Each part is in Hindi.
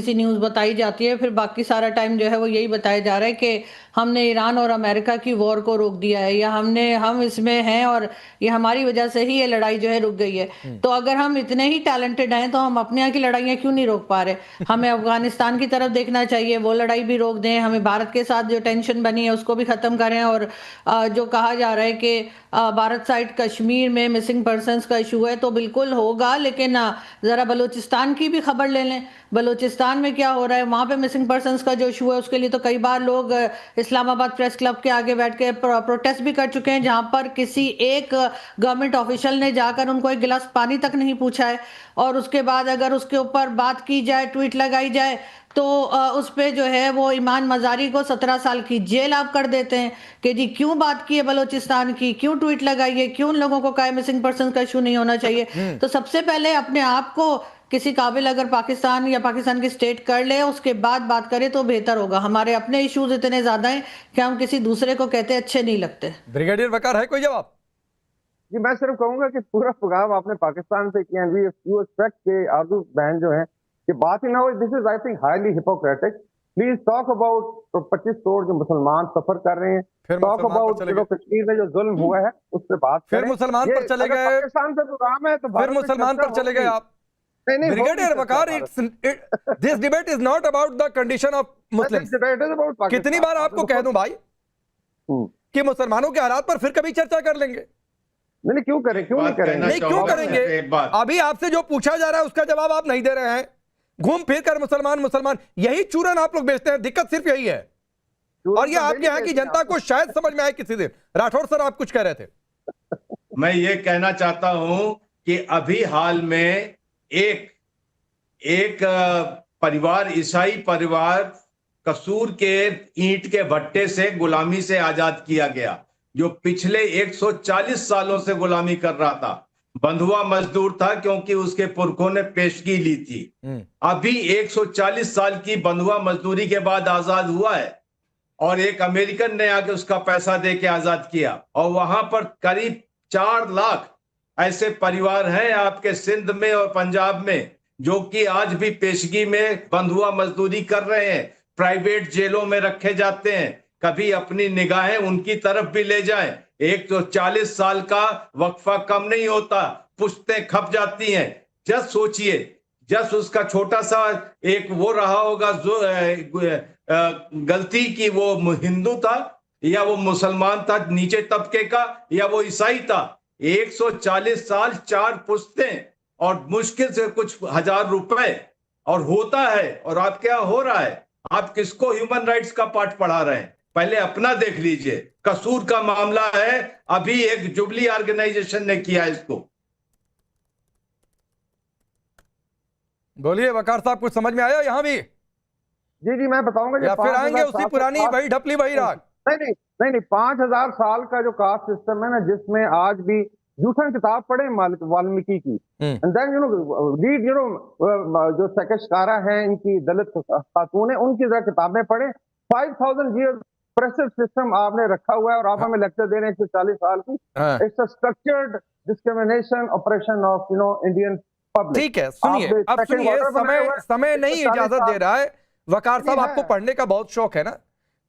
सी न्यूज़ बताई जाती है, फिर बाकी सारा टाइम जो है वो यही बताया जा रहा है कि हमने ईरान और अमेरिका की वॉर को रोक दिया है, या हम इसमें हैं और ये हमारी वजह से ही ये लड़ाई जो है रुक गई है। तो अगर हम इतने ही टैलेंटेड हैं तो हम अपने यहाँ की लड़ाइयाँ क्यों नहीं रोक पा रहे? हमें अफगानिस्तान की तरफ देखना चाहिए, वो लड़ाई भी रोक दें, हमें भारत के साथ जो टेंशन बनी है उसको भी ख़त्म करें। और जो कहा जा रहा है कि भारत साइड कश्मीर में मिसिंग पर्सन्स का इशू है, तो बिल्कुल होगा, लेकिन ज़रा बलूचिस्तान की भी खबर ले लें। बलूचिस्तान में क्या हो रहा है, वहाँ पे मिसिंग पर्सन्स का जो इशू है उसके लिए तो कई बार लोग इस्लामाबाद प्रेस क्लब के आगे बैठ के प्रोटेस्ट भी कर चुके हैं, जहाँ पर किसी एक गवर्नमेंट ऑफिशियल ने जाकर उनको एक गिलास पानी तक नहीं पूछा है। और उसके बाद अगर उसके ऊपर बात की जाए, ट्वीट लगाई जाए, तो उस पे जो है वो ईमान मजारी को 17 साल की जेल आप कर देते हैं कि जी क्यों बात की है बलूचिस्तान की, क्यों ट्वीट लगाई है, क्यों उन लोगों को कहा मिसिंग पर्सन का इशू नहीं होना चाहिए। तो सबसे पहले अपने आप को किसी काबिल अगर पाकिस्तान या पाकिस्तान की स्टेट कर ले, उसके बाद बात करें तो बेहतर होगा। हमारे अपने इश्यूज इतने ज्यादा हैं कि हम किसी दूसरे को कहते अच्छे नहीं लगते। ब्रिगेडियर वकार है कोई जवाब? जी मैं सिर्फ कहूंगा कि पूरा प्रोग्राम आपने पाकिस्तान से किया, वी यू एक्सपेक्ट के आर्दू बहन जो है कि बात ही ना हो। This is I think highly hypocritical. Please talk about 25 crore जो मुसलमान सफर कर रहे हैं, टॉक अबाउट जो कश्मीर में जो जुल्म हुआ है उस पर बात फिर करें। मुसलमान पर चले गए, पाकिस्तान से प्रोग्राम है तो फिर मुसलमान पर चले गए आप। Brigadier Waqar, this debate is not about the condition of Muslims. कितनी बार आपको कह दूं भाई कि मुसलमानों के हालात पर फिर कभी चर्चा कर लेंगे। नहीं क्यों करें, क्यों नहीं करेंगे, नहीं क्यों करेंगे? अभी आपसे जो पूछा जा रहा है उसका जवाब आप नहीं दे रहे हैं। घूम फिर कर मुसलमान मुसलमान, यही चूरन आप लोग बेचते हैं। दिक्कत सिर्फ यही है, और ये आपके यहाँ की जनता को शायद समझ में आए किसी दिन। राठौर सर आप कुछ कह रहे थे। मैं ये कहना चाहता हूं कि अभी हाल में एक परिवार, ईसाई परिवार कसूर के ईंट के भट्टे से गुलामी से आजाद किया गया, जो पिछले 140 सालों से गुलामी कर रहा था। बंधुआ मजदूर था क्योंकि उसके पुरखों ने पेशगी ली थी। अभी 140 साल की बंधुआ मजदूरी के बाद आजाद हुआ है, और एक अमेरिकन ने आके उसका पैसा दे के आजाद किया। और वहां पर करीब 4 लाख ऐसे परिवार हैं आपके सिंध में और पंजाब में, जो कि आज भी पेशगी में बंधुआ मजदूरी कर रहे हैं, प्राइवेट जेलों में रखे जाते हैं। कभी अपनी निगाहें उनकी तरफ भी ले जाएं। 140 साल का वक्फा कम नहीं होता, पुश्तें खप जाती हैं। जस्ट सोचिए, जस्ट उसका छोटा सा एक वो रहा होगा जो गलती की, वो हिंदू था या वो मुसलमान था नीचे तबके का, या वो ईसाई था। 140 साल, 4 पुश्तें, और मुश्किल से कुछ हजार रुपए, और होता है। और आप क्या हो रहा है? आप किसको ह्यूमन राइट्स का पाठ पढ़ा रहे हैं? पहले अपना देख लीजिए। कसूर का मामला है, अभी एक जुबली ऑर्गेनाइजेशन ने किया इसको। बोलिए वकार साहब, कुछ समझ में आया यहाँ भी? जी मैं बताऊंगा, या फिर आएंगे उसी पुरानी वही ढपली वही राग? नहीं 5000 साल का जो कास्ट सिस्टम है ना, जिसमें आज भी जूठन किताब पढ़े वाल्मीकि की, एंड देन रीड जो सेकशकारा है, इनकी दलित खातून है, उनकी जरा किताबें पढ़े। 5000 ईयर प्रेसिव सिस्टम आपने रखा हुआ है, और आप हमें लेक्चर दे रहे हैं 140 साल की। It's a structured discrimination operation of Indian public. ठीक है, सुनिए, अब सुनिए, समय नहीं इजाजत दे रहा है। वकार साहब, आपको पढ़ने का बहुत शौक है ना,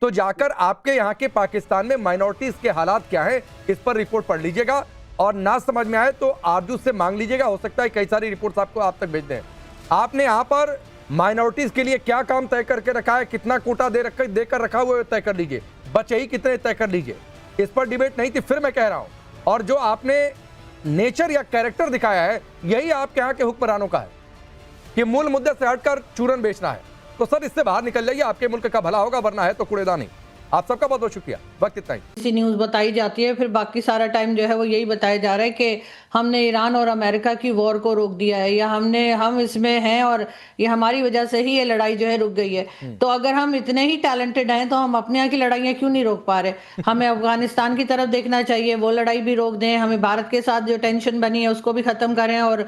तो जाकर आपके यहाँ के पाकिस्तान में माइनॉरिटीज के हालात क्या है इस पर रिपोर्ट पढ़ लीजिएगा, और ना समझ में आए तो आरजू से मांग लीजिएगा। हो सकता है कई सारी रिपोर्ट्स आपको आप तक भेज दें। आपने यहाँ पर माइनॉरिटीज के लिए क्या काम तय करके रखा है, कितना कोटा देकर रखा हुआ है तय कर लीजिए, बचे ही कितने तय कर लीजिए। इस पर डिबेट नहीं थी, फिर मैं कह रहा हूं। और जो आपने नेचर या कैरेक्टर दिखाया है, यही आपके यहाँ के हुक्मरानों का है कि मूल मुद्दे से हटकर चूरन बेचना है। तो सर, इससे बाहर निकल जाइए, आपके मुल्क का भला होगा, वरना है तो कूड़ेदान नहीं। आप सबका बहुत बहुत शुक्रिया। वक्त इतना ही। सी न्यूज़ बताई जाती है, फिर बाकी सारा टाइम जो है वो यही बताया जा रहा है कि हमने ईरान और अमेरिका की वॉर को रोक दिया है, या हम इसमें हैं और ये हमारी वजह से ही ये लड़ाई जो है रुक गई है। तो अगर हम इतने ही टैलेंटेड हैं तो हम अपने यहाँ की लड़ाइयाँ क्यों नहीं रोक पा रहे? हमें अफगानिस्तान की तरफ देखना चाहिए, वो लड़ाई भी रोक दें, हमें भारत के साथ जो टेंशन बनी है उसको भी ख़त्म करें। और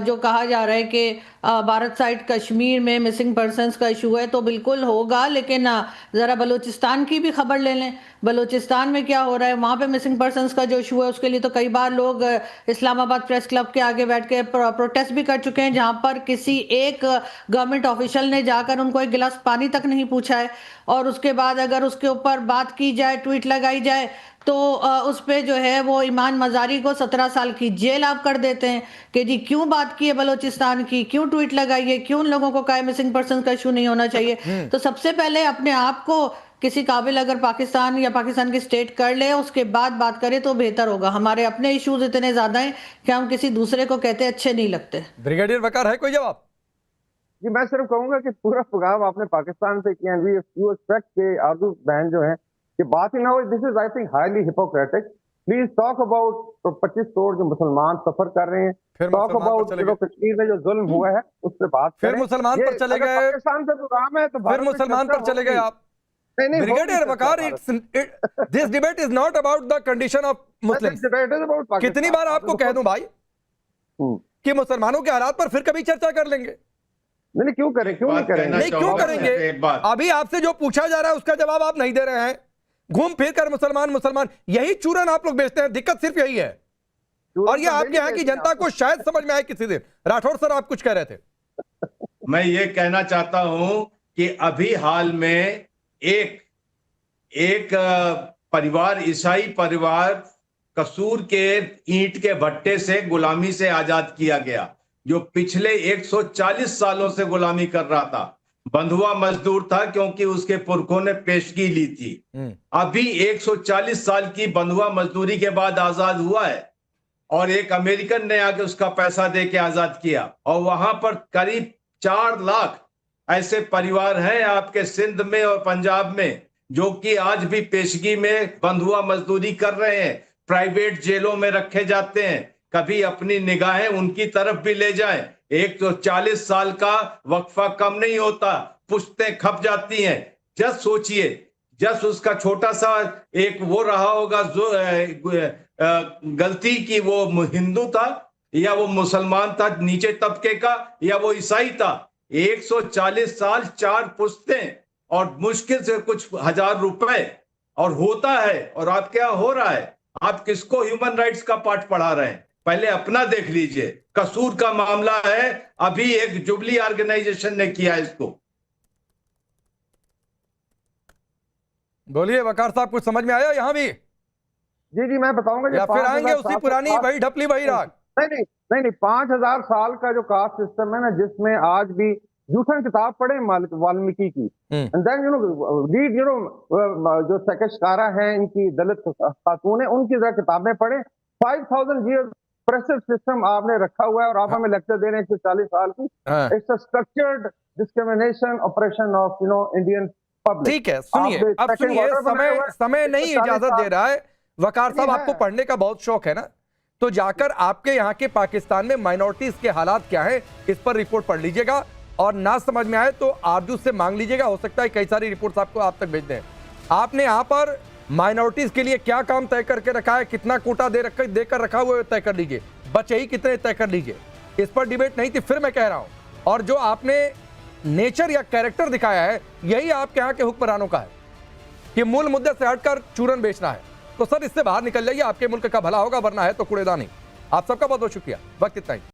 जो कहा जा रहा है कि भारत साइड कश्मीर में मिसिंग पर्सन्स का इशू है, तो बिल्कुल होगा, लेकिन ज़रा बलूचिस्तान की भी खबर ले लें। बलूचिस्तान में क्या हो रहा है, वहाँ पे मिसिंग पर्सन्स का जो इशू है उसके लिए तो कई बार लोग इस्लामाबाद प्रेस क्लब के आगे बैठ के प्रोटेस्ट भी कर चुके हैं, जहां पर किसी एक गवर्नमेंट ऑफिशियल ने जाकर उनको एक गिलास पानी तक नहीं पूछा है। और उसके बाद अगर उसके ऊपर बात की जाए, ट्वीट लगाई जाए, तो उस पे जो है वो ईमान मजारी को 17 साल की जेल आप कर देते हैं कि जी क्यों बात की है बलोचिस्तान की, क्यों ट्वीट लगाई है, क्यों उन लोगों को कहा मिसिंग पर्सन का इशू नहीं होना चाहिए। तो सबसे पहले अपने आप को किसी काबिल अगर पाकिस्तान या पाकिस्तान की स्टेट कर ले, उसके बाद बात करे तो बेहतर होगा। हमारे अपने इश्यूज इतने ज्यादा हैं कि हम किसी दूसरे को कहते अच्छे नहीं लगते। ब्रिगेडियर वकार है कोई जवाब? जी मैं सिर्फ कहूंगा कि पूरा प्रोग्राम आपने पाकिस्तान से किया, वी यू एक्सपेक्ट के आरजू बहन जो है कि बात ही ना हो। This is I think highly hypocritical. Please talk about 25 crore जो मुसलमान सफर कर रहे हैं, टॉक अबाउट जो कश्मीर में जो जुल्म हुआ है उस पर बात करें। फिर मुसलमान पर चले गए, पाकिस्तान से प्रोग्राम है तो फिर मुसलमान पर चले गए आप। Brigadier Waqar, this debate is not about the condition of Muslims. कितनी बार आपको कह दूं भाई कि मुसलमानों के हालात पर फिर कभी चर्चा कर लेंगे। नहीं क्यों करें, क्यों नहीं करेंगे, नहीं क्यों करेंगे? अभी आपसे जो पूछा जा रहा है उसका जवाब आप नहीं दे रहे हैं। घूम फिर कर मुसलमान मुसलमान, यही चूरन आप लोग बेचते हैं। दिक्कत सिर्फ यही है, और ये आपके यहाँ की जनता को शायद समझ में आए किसी दिन। राठौर सर आप कुछ कह रहे थे? मैं ये कहना चाहता हूं कि अभी हाल में एक परिवार, ईसाई परिवार कसूर के ईंट के भट्टे से गुलामी से आजाद किया गया, जो पिछले 140 सालों से गुलामी कर रहा था। बंधुआ मजदूर था क्योंकि उसके पुरखों ने पेशगी ली थी। अभी 140 साल की बंधुआ मजदूरी के बाद आजाद हुआ है, और एक अमेरिकन ने आके उसका पैसा दे के आजाद किया। और वहां पर करीब 4 लाख ऐसे परिवार हैं आपके सिंध में और पंजाब में जो कि आज भी पेशगी में बंधुआ मजदूरी कर रहे हैं, प्राइवेट जेलों में रखे जाते हैं। कभी अपनी निगाहें उनकी तरफ भी ले जाएं। 140 साल का वक्फा कम नहीं होता, पुश्तें खप जाती हैं। जस्ट सोचिए, जस्ट उसका छोटा सा एक वो रहा होगा जो गलती की, वो हिंदू था या वो मुसलमान था नीचे तबके का, या वो ईसाई था। 140 साल, 4 पुश्तें, और मुश्किल से कुछ हजार रुपए, और होता है। और आप क्या हो रहा है? आप किसको ह्यूमन राइट्स का पाठ पढ़ा रहे हैं? पहले अपना देख लीजिए। कसूर का मामला है, अभी एक जुबली ऑर्गेनाइजेशन ने किया इसको। बोलिए वकार साहब, कुछ समझ में आया यहाँ भी? जी मैं बताऊंगा, या फिर आएंगे उसी पुरानी वही ढपली वही राग? नहीं 5000 साल का जो कास्ट सिस्टम है ना, जिसमें आज भी जूठन किताब पढ़े वाल्मीकि की, एंड देन रीड जो सेकशकारा है, इनकी दलित खातून है, उनकी जरा किताबें पढ़े। 5000 ईयर प्रेसिव सिस्टम आपने रखा हुआ है, और आप हमें लेक्चर दे रहे हैं 140 साल की। It's a structured discrimination operation of Indian public. ठीक है, सुनिए, अब सुनिए, समय नहीं इजाजत दे रहा है। वकार साहब, आपको पढ़ने का बहुत शौक है ना, तो जाकर आपके यहाँ के पाकिस्तान में माइनॉरिटीज के हालात क्या है इस पर रिपोर्ट पढ़ लीजिएगा, और ना समझ में आए तो आरजू से मांग लीजिएगा। हो सकता है कई सारी रिपोर्ट्स आपको आप तक भेज दें। आपने यहाँ पर माइनॉरिटीज के लिए क्या काम तय करके रखा है, कितना कोटा देकर रखा हुआ है, तय कर लीजिए। बचे ही कितने तय कर लीजिए। इस पर डिबेट नहीं थी, फिर मैं कह रहा हूं। और जो आपने नेचर या कैरेक्टर दिखाया है, यही आपके यहाँ के हुक्मरानों का है कि मूल मुद्दे से हटकर चूरन बेचना है। तो सर, इससे बाहर निकल जाइए, आपके मुल्क का भला होगा, वरना है तो कूड़ेदानी। आप सबका बहुत बहुत शुक्रिया। वक्त इतना ही।